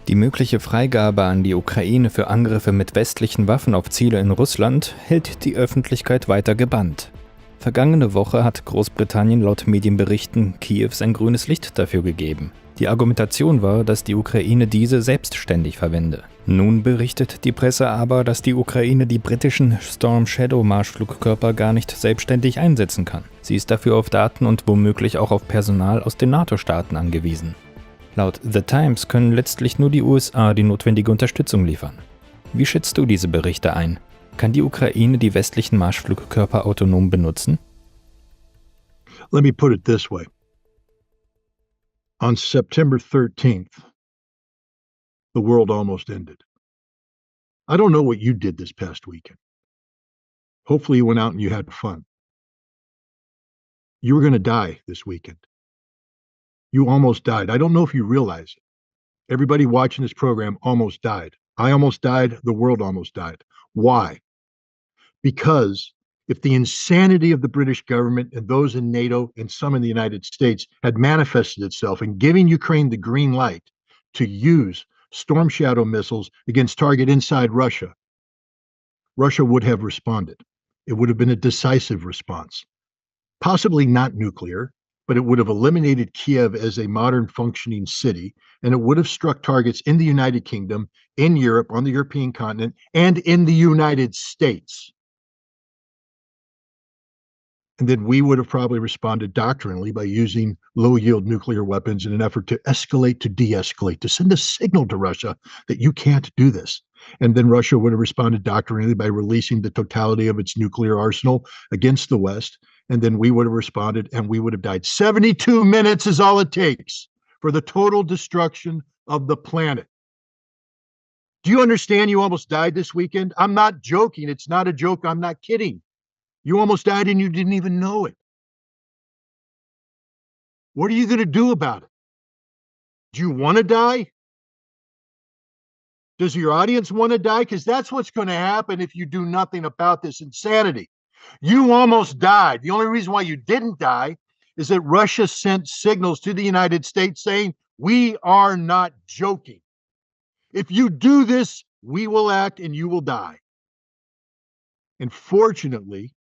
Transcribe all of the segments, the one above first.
Die mögliche Freigabe an die Ukraine für Angriffe mit westlichen Waffen auf Ziele in Russland hält die Öffentlichkeit weiter gebannt. Vergangene Woche hat Großbritannien laut Medienberichten Kiew sein grünes Licht dafür gegeben. Die Argumentation war, dass die Ukraine diese selbstständig verwende. Nun berichtet die Presse aber, dass die Ukraine die britischen Storm Shadow Marschflugkörper gar nicht selbstständig einsetzen kann. Sie ist dafür auf Daten und womöglich auch auf Personal aus den NATO-Staaten angewiesen. Laut The Times können letztlich nur die USA die notwendige Unterstützung liefern. Wie schätzt du diese Berichte ein? Kann die Ukraine die westlichen Marschflugkörper autonom benutzen? Let me put it this way. On September 13th, the world almost ended. I don't know what you did this past weekend. Hopefully you went out and you had fun. You were going to die this weekend. You almost died. I don't know if you realize it. Everybody watching this program almost died. I almost died. The world almost died. Why? Because if the insanity of the British government and those in NATO and some in the United States had manifested itself in giving Ukraine the green light to use Storm Shadow missiles against target inside Russia, Russia would have responded. It would have been a decisive response. Possibly not nuclear, but it would have eliminated Kiev as a modern functioning city, and it would have struck targets in the United Kingdom, in Europe, on the European continent, and in the United States. And then we would have probably responded doctrinally by using low-yield nuclear weapons in an effort to escalate, to de-escalate, to send a signal to Russia that you can't do this. And then Russia would have responded doctrinally by releasing the totality of its nuclear arsenal against the West. And then we would have responded and we would have died. 72 minutes is all it takes for the total destruction of the planet. Do you understand you almost died this weekend? I'm not joking. It's not a joke. I'm not kidding. You almost died and you didn't even know it. What are you going to do about it? Do you want to die? Does your audience want to die? Because that's what's going to happen if you do nothing about this insanity. You almost died. The only reason why you didn't die is that Russia sent signals to the United States saying, we are not joking. If you do this, we will act and you will die. And fortunately,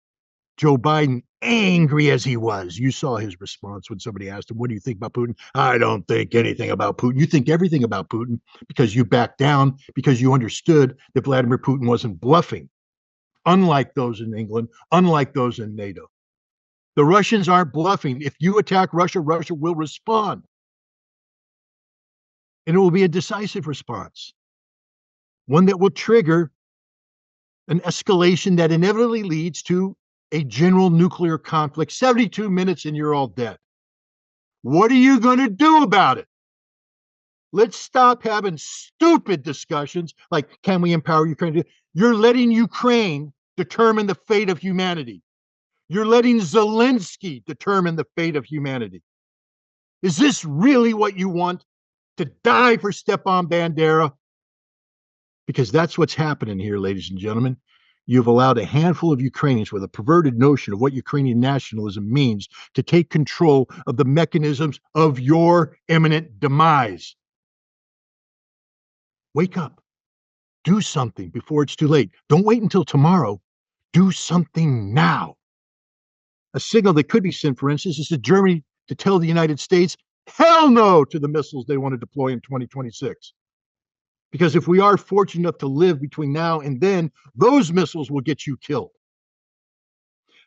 Joe Biden, angry as he was, you saw his response when somebody asked him, what do you think about Putin? I don't think anything about Putin. You think everything about Putin because you backed down, because you understood that Vladimir Putin wasn't bluffing, unlike those in England, unlike those in NATO. The Russians aren't bluffing. If you attack Russia, Russia will respond. And it will be a decisive response, one that will trigger an escalation that inevitably leads to a general nuclear conflict. 72 minutes and you're all dead. What are you going to do about it? Let's stop having stupid discussions like, can we empower Ukraine? You're letting Ukraine determine the fate of humanity. You're letting Zelensky determine the fate of humanity. Is this really what you want? To die for Stepan Bandera? Because that's what's happening here, ladies and gentlemen. You've allowed a handful of Ukrainians with a perverted notion of what Ukrainian nationalism means to take control of the mechanisms of your imminent demise. Wake up. Do something before it's too late. Don't wait until tomorrow. Do something now. A signal that could be sent, for instance, is to Germany to tell the United States, hell no to the missiles they want to deploy in 2026. Because if we are fortunate enough to live between now and then, those missiles will get you killed.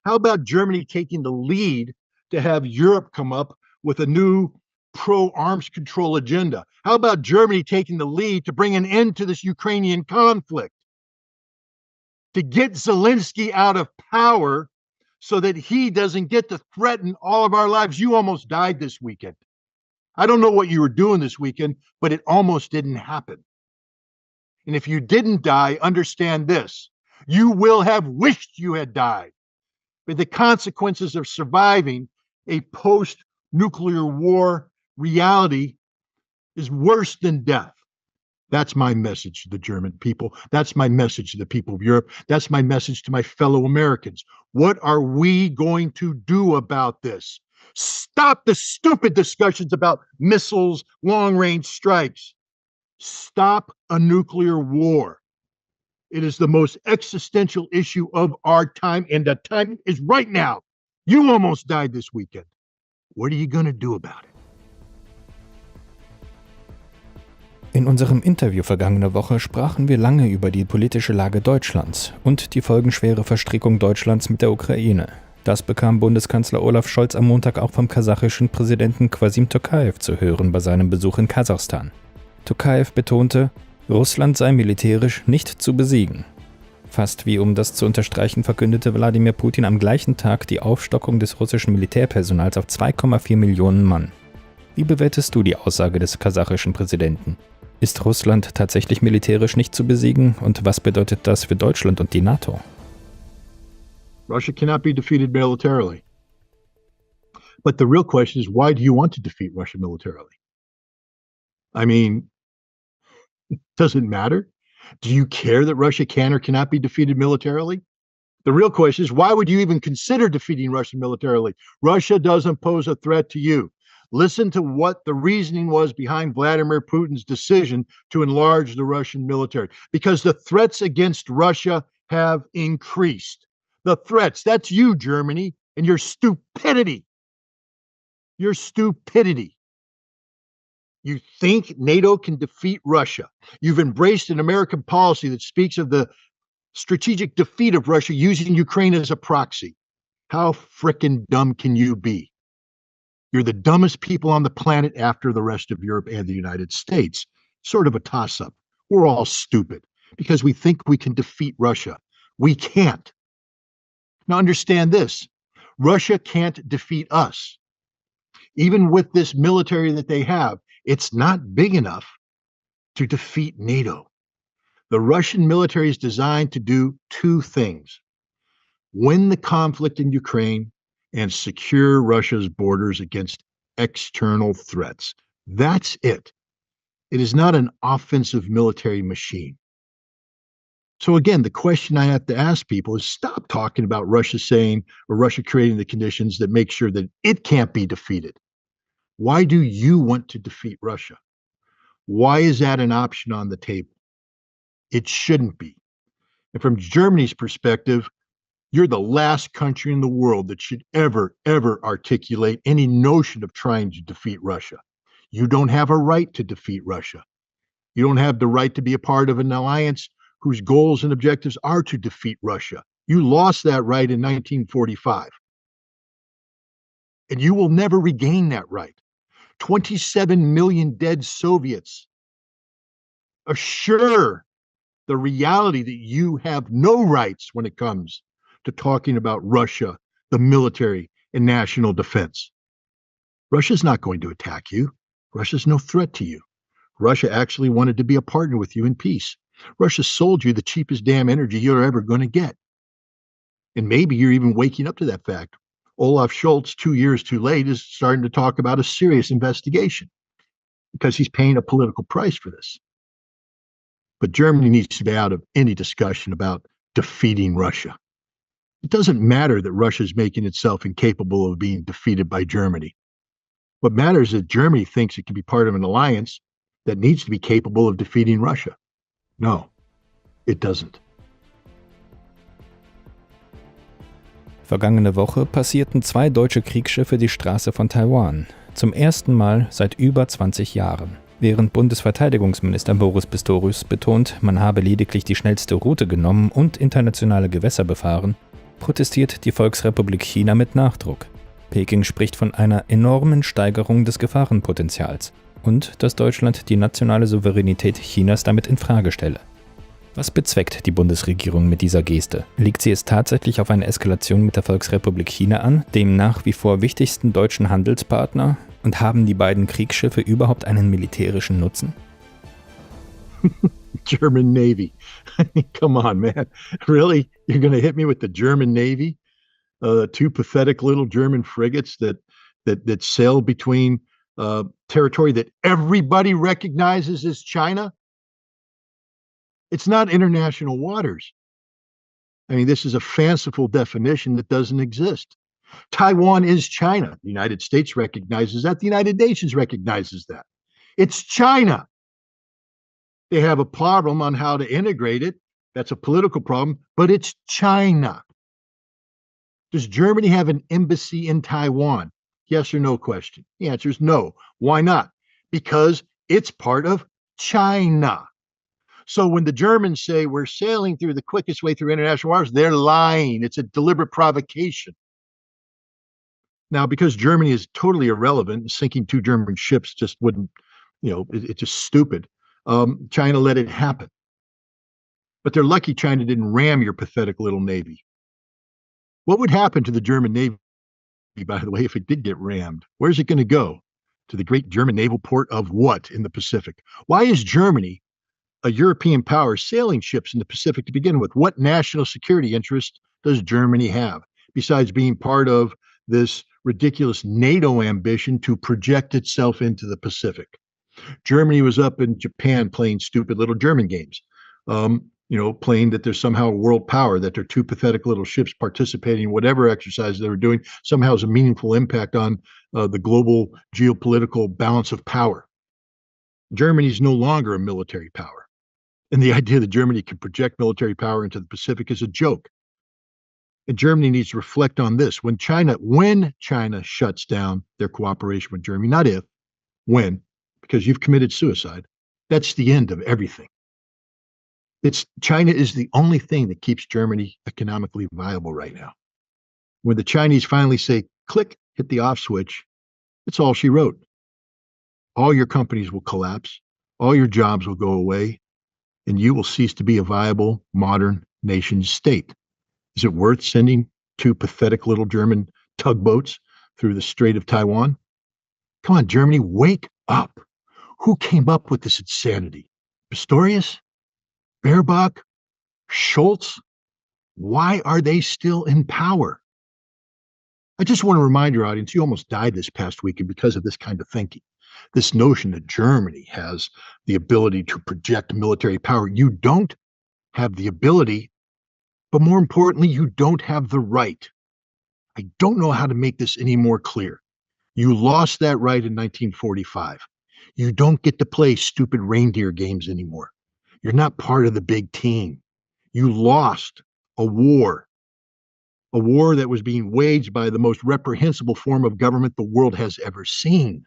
How about Germany taking the lead to have Europe come up with a new pro-arms control agenda? How about Germany taking the lead to bring an end to this Ukrainian conflict? To get Zelensky out of power so that he doesn't get to threaten all of our lives. You almost died this weekend. I don't know what you were doing this weekend, but it almost didn't happen. And if you didn't die, understand this. You will have wished you had died. But the consequences of surviving a post-nuclear war reality is worse than death. That's my message to the German people. That's my message to the people of Europe. That's my message to my fellow Americans. What are we going to do about this? Stop the stupid discussions about missiles, long-range strikes. Stop a nuclear war. It is the most existential issue of our time, and the time is right now. You almost died this weekend. What are you going to do about it? In unserem Interview vergangene Woche sprachen wir lange über die politische Lage Deutschlands und die folgenschwere Verstrickung Deutschlands mit der Ukraine. Das bekam Bundeskanzler Olaf Scholz am Montag auch vom kasachischen Präsidenten Kasim Tokajew zu hören bei seinem Besuch in Kasachstan. Tokajew betonte, Russland sei militärisch nicht zu besiegen. Fast wie um das zu unterstreichen, verkündete Wladimir Putin am gleichen Tag die Aufstockung des russischen Militärpersonals auf 2,4 Millionen Mann. Wie bewertest du die Aussage des kasachischen Präsidenten? Ist Russland tatsächlich militärisch nicht zu besiegen und was bedeutet das für Deutschland und die NATO? Russia cannot be defeated militarily. But the real question is, why do you want to defeat Russia militarily? I mean, does it matter? Do you care that Russia can or cannot be defeated militarily? The real question is, why would you even consider defeating Russia militarily? Russia doesn't pose a threat to you. Listen to what the reasoning was behind Vladimir Putin's decision to enlarge the Russian military, because the threats against Russia have increased. The threats, that's you, Germany, and your stupidity. Your stupidity. You think NATO can defeat Russia. You've embraced an American policy that speaks of the strategic defeat of Russia using Ukraine as a proxy. How frickin' dumb can you be? You're the dumbest people on the planet after the rest of Europe and the United States. Sort of a toss-up. We're all stupid because we think we can defeat Russia. We can't. Now understand this. Russia can't defeat us. Even with this military that they have, it's not big enough to defeat NATO. The Russian military is designed to do two things: win the conflict in Ukraine and secure Russia's borders against external threats. That's it. It is not an offensive military machine. So again, the question I have to ask people is, stop talking about Russia saying, or Russia creating the conditions that make sure that it can't be defeated. Why do you want to defeat Russia? Why is that an option on the table? It shouldn't be. And from Germany's perspective, you're the last country in the world that should ever articulate any notion of trying to defeat Russia. You don't have a right to defeat Russia. You don't have the right to be a part of an alliance whose goals and objectives are to defeat Russia. You lost that right in 1945. And you will never regain that right. 27 million dead Soviets assure the reality that you have no rights when it comes to talking about Russia, the military, and national defense. Russia's not going to attack you. Russia's no threat to you. Russia actually wanted to be a partner with you in peace. Russia sold you the cheapest damn energy you're ever going to get. And maybe you're even waking up to that fact. Olaf Scholz, 2 years too late, is starting to talk about a serious investigation because he's paying a political price for this. But Germany needs to be out of any discussion about defeating Russia. It doesn't matter that Russia is making itself incapable of being defeated by Germany. What matters is that Germany thinks it can be part of an alliance that needs to be capable of defeating Russia. No, it doesn't. Vergangene Woche passierten 2 deutsche Kriegsschiffe die Straße von Taiwan. Zum ersten Mal seit über 20 Jahren. Während Bundesverteidigungsminister Boris Pistorius betont, man habe lediglich die schnellste Route genommen und internationale Gewässer befahren, protestiert die Volksrepublik China mit Nachdruck. Peking spricht von einer enormen Steigerung des Gefahrenpotenzials und dass Deutschland die nationale Souveränität Chinas damit infrage stelle. Was bezweckt die Bundesregierung mit dieser Geste? Legt sie es tatsächlich auf eine Eskalation mit der Volksrepublik China an, dem nach wie vor wichtigsten deutschen Handelspartner? Und haben die beiden Kriegsschiffe überhaupt einen militärischen Nutzen? German Navy. I mean, come on, man. Really? You're going to hit me with the German Navy? Two pathetic little German frigates that sail between territory that everybody recognizes as China? It's not international waters. I mean, this is a fanciful definition that doesn't exist. Taiwan is China. The United States recognizes that. The United Nations recognizes that. It's China. They have a problem on how to integrate it. That's a political problem, but it's China. Does Germany have an embassy in Taiwan? Yes or no question. The answer is no. Why not? Because it's part of China. So when the Germans say we're sailing through the quickest way through international waters, they're lying. It's a deliberate provocation. Now, because Germany is totally irrelevant, sinking two German ships just wouldn't, it's just stupid. China let it happen. But they're lucky China didn't ram your pathetic little navy. What would happen to the German Navy, by the way, if it did get rammed? Where's it going to go? To the great German naval port of what in the Pacific? Why is Germany a European power sailing ships in the Pacific to begin with? What national security interest does Germany have besides being part of this ridiculous NATO ambition to project itself into the Pacific? Germany was up in Japan playing stupid little German games, playing that there's somehow a world power, that there are two pathetic little ships participating in whatever exercise they were doing, somehow has a meaningful impact on the global geopolitical balance of power. Germany is no longer a military power. And the idea that Germany can project military power into the Pacific is a joke. And Germany needs to reflect on this. When China shuts down their cooperation with Germany, not if, when, because you've committed suicide, that's the end of everything. China is the only thing that keeps Germany economically viable right now. When the Chinese finally say, click, hit the off switch, it's all she wrote. All your companies will collapse, all your jobs will go away, and you will cease to be a viable, modern nation state. Is it worth sending two pathetic little German tugboats through the Strait of Taiwan? Come on, Germany, wake up. Who came up with this insanity? Pistorius? Baerbock? Scholz? Why are they still in power? I just want to remind your audience, you almost died this past weekend because of this kind of thinking. This notion that Germany has the ability to project military power. You don't have the ability, but more importantly, you don't have the right. I don't know how to make this any more clear. You lost that right in 1945. You don't get to play stupid reindeer games anymore. You're not part of the big team. You lost a war that was being waged by the most reprehensible form of government the world has ever seen.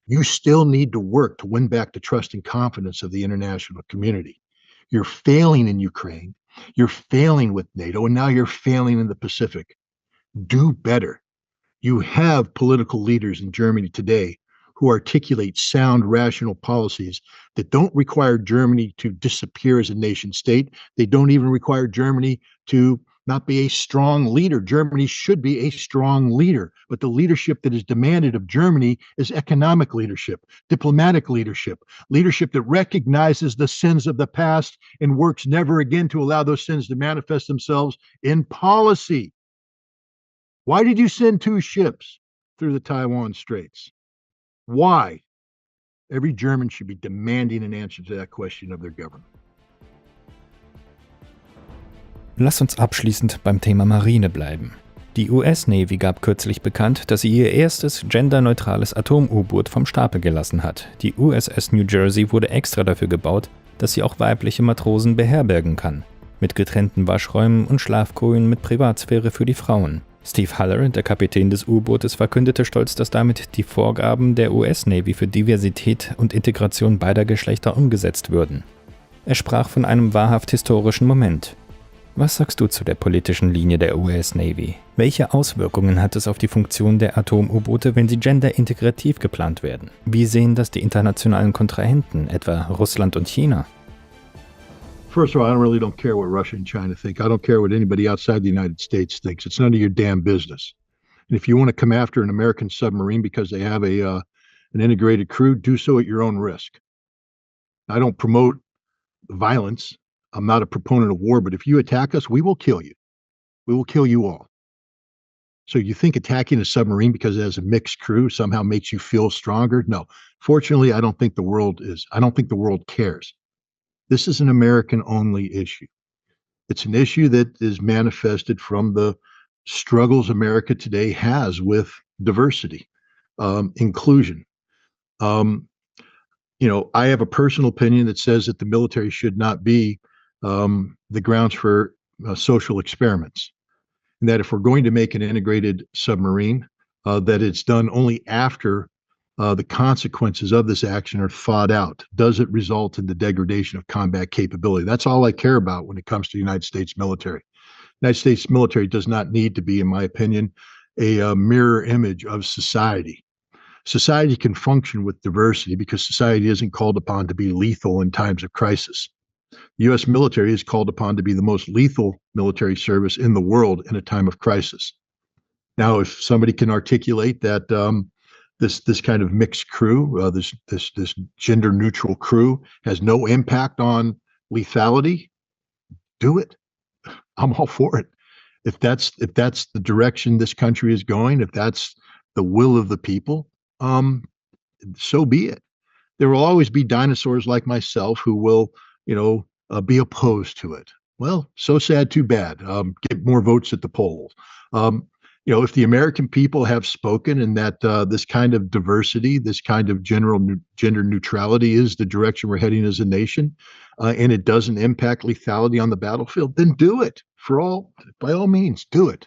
You still need to work to win back the trust and confidence of the international community. You're failing in Ukraine. You're failing with NATO, and now you're failing in the Pacific. Do better. You have political leaders in Germany today who articulate sound, rational policies that don't require Germany to disappear as a nation state. They don't even require Germany to not be a strong leader. Germany should be a strong leader, but the leadership that is demanded of Germany is economic leadership, diplomatic leadership, leadership that recognizes the sins of the past and works never again to allow those sins to manifest themselves in policy. Why did you send two ships through the Taiwan Straits? Why? Every German should be demanding an answer to that question of their government. Lass uns abschließend beim Thema Marine bleiben. Die US Navy gab kürzlich bekannt, dass sie ihr erstes genderneutrales Atom-U-Boot vom Stapel gelassen hat. Die USS New Jersey wurde extra dafür gebaut, dass sie auch weibliche Matrosen beherbergen kann. Mit getrennten Waschräumen und Schlafkojen mit Privatsphäre für die Frauen. Steve Haller, der Kapitän des U-Bootes, verkündete stolz, dass damit die Vorgaben der US Navy für Diversität und Integration beider Geschlechter umgesetzt würden. Er sprach von einem wahrhaft historischen Moment. Was sagst du zu der politischen Linie der US Navy? Welche Auswirkungen hat es auf die Funktion der Atom-U-Boote, wenn sie genderintegrativ geplant werden? Wie sehen das die internationalen Kontrahenten, etwa Russland und China? First of all, I really don't care what Russia and China think. I don't care what anybody outside the United States thinks. It's none of your damn business. And if you want to come after an American submarine because they have an integrated crew, do so at your own risk. I don't promote violence. I'm not a proponent of war, but if you attack us, we will kill you. We will kill you all. So you think attacking a submarine because it has a mixed crew somehow makes you feel stronger? No. Fortunately, I don't think the world cares. This is an American-only issue. It's an issue that is manifested from the struggles America today has with diversity, inclusion. I have a personal opinion that says that the military should not be the grounds for social experiments, and that if we're going to make an integrated submarine, that it's done only after the consequences of this action are thought out. Does it result in the degradation of combat capability? That's all I care about when it comes to the United States military. The United States military does not need to be, in my opinion, a mirror image of society. Society can function with diversity because society isn't called upon to be lethal in times of crisis. The U.S. military is called upon to be the most lethal military service in the world in a time of crisis. Now, if somebody can articulate that this kind of mixed crew, this gender neutral crew, has no impact on lethality, do it. I'm all for it. If that's the direction this country is going, if that's the will of the people, so be it. There will always be dinosaurs like myself who will, be opposed to it. Well, so sad, too bad. Get more votes at the polls. If the American people have spoken and that this kind of diversity, this kind of gender neutrality is the direction we're heading as a nation, and it doesn't impact lethality on the battlefield, then do it. By all means, do it.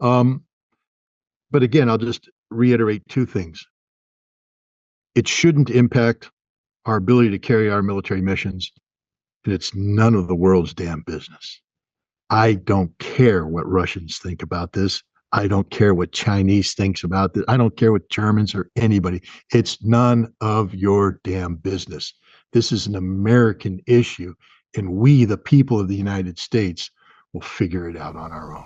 But again, I'll just reiterate two things. It shouldn't impact our ability to carry our military missions, and it's none of the world's damn business. I don't care what Russians think about this. I don't care what Chinese thinks about this. I don't care what Germans or anybody. It's none of your damn business. This is an American issue, and we, the people of the United States, will figure it out on our own.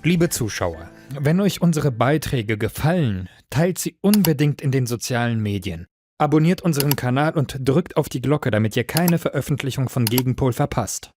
Liebe Zuschauer, wenn euch unsere Beiträge gefallen, teilt sie unbedingt in den sozialen Medien. Abonniert unseren Kanal und drückt auf die Glocke, damit ihr keine Veröffentlichung von Gegenpol verpasst.